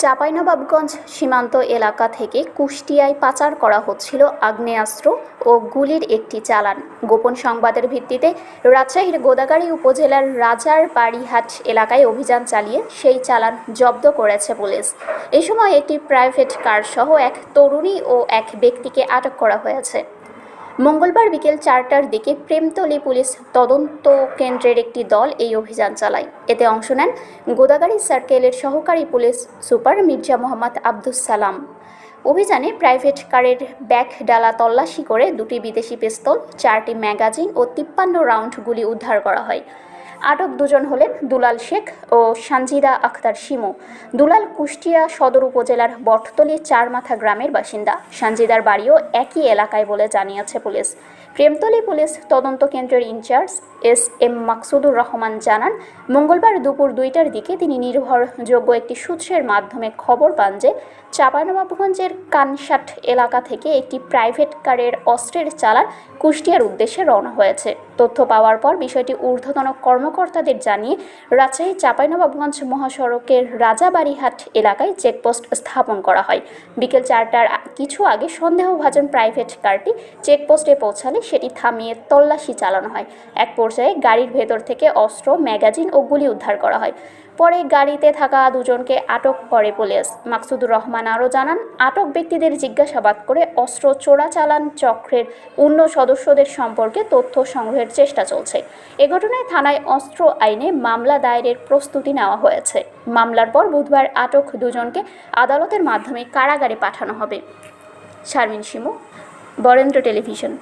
চাঁপাইনবাবগঞ্জ সীমান্ত এলাকা থেকে কুষ্টিয়ায় পাচার করা হচ্ছিল আগ্নেয়াস্ত্র ও গুলির একটি চালান। গোপন সংবাদের ভিত্তিতে রাজশাহীর গোদাগাড়ী উপজেলার রাজার বাড়িহাট এলাকায় অভিযান চালিয়ে সেই চালান জব্দ করেছে পুলিশ। এই সময় একটি প্রাইভেট কার সহ এক তরুণী ও এক ব্যক্তিকে আটক করা হয়েছে। মঙ্গলবার বিকেল 4টার দিকে প্রেমতলী পুলিশ তদন্ত কেন্দ্রের একটি দল এই অভিযান চালায়। এতে অংশ নেন গোদাগাড়ী সার্কেলের সহকারী পুলিশ সুপার মির্জা মোহাম্মদ আব্দুস সালাম। অভিযানে প্রাইভেট কারের ব্যাগ ডালা তল্লাশি করে 2টি বিদেশি পিস্তল, 4টি ম্যাগাজিন ও 53 রাউন্ড গুলি উদ্ধার করা হয়। আটক দুজন হলেন দুলাল শেখ ও সানজিদা আক্তার শিমু। দুলাল কুষ্টিয়া সদর উপজেলার বটতলী চারমাথা গ্রামের বাসিন্দা। সানজিদার বাড়িও একই এলাকায় বলে জানিয়েছে পুলিশ। প্রেমতলী পুলিশ তদন্ত কেন্দ্রের ইনচার্জ এস.এম. মাকসুদুর রহমান জানান, মঙ্গলবার দুপুর 2টার দিকে তিনি নির্ভরযোগ্য একটি সূত্রের মাধ্যমে খবর পান যে চাঁপাইনবাবগঞ্জের কানসাট এলাকা থেকে একটি প্রাইভেট কারের অস্ত্রের চালান কুষ্টিয়ার উদ্দেশ্যে রওনা হয়েছে। তথ্য পাওয়ার পর বিষয়টি ঊর্ধ্বতন কর্মকর্তাদের জানিয়ে রাজশাহী চাঁপাইনবাবগঞ্জ মহাসড়কের রাজাবাড়িহাট এলাকায় চেকপোস্ট স্থাপন করা হয়। বিকেল 4টার কিছু আগে সন্দেহভাজন প্রাইভেট কারটি চেকপোস্টে পৌঁছালে সেটি থামিয়ে তল্লাশি চালানো হয়। এক পর্যায়ে গাড়ির ভেতর থেকে অস্ত্র, ম্যাগাজিন ও গুলি উদ্ধার করা হয়। পরে গাড়িতে থাকা দুজনকে আটক করে পুলিশ। মাকসুদুর রহমান আরও জানান, আটক ব্যক্তিদের জিজ্ঞাসাবাদ করে অস্ত্র চোরাচালান চক্রের অন্য সদস্যদের সম্পর্কে তথ্য সংগ্রহের চেষ্টা চলছে। এ ঘটনায় থানায় অস্ত্র আইনে মামলা দায়েরের প্রস্তুতি নেওয়া হয়েছে। মামলার পর বুধবার আটক দুজনকে আদালতের মাধ্যমে কারাগারে পাঠানো হবে। শারমিন শিমু, বরেন্দ্র টেলিভিশন।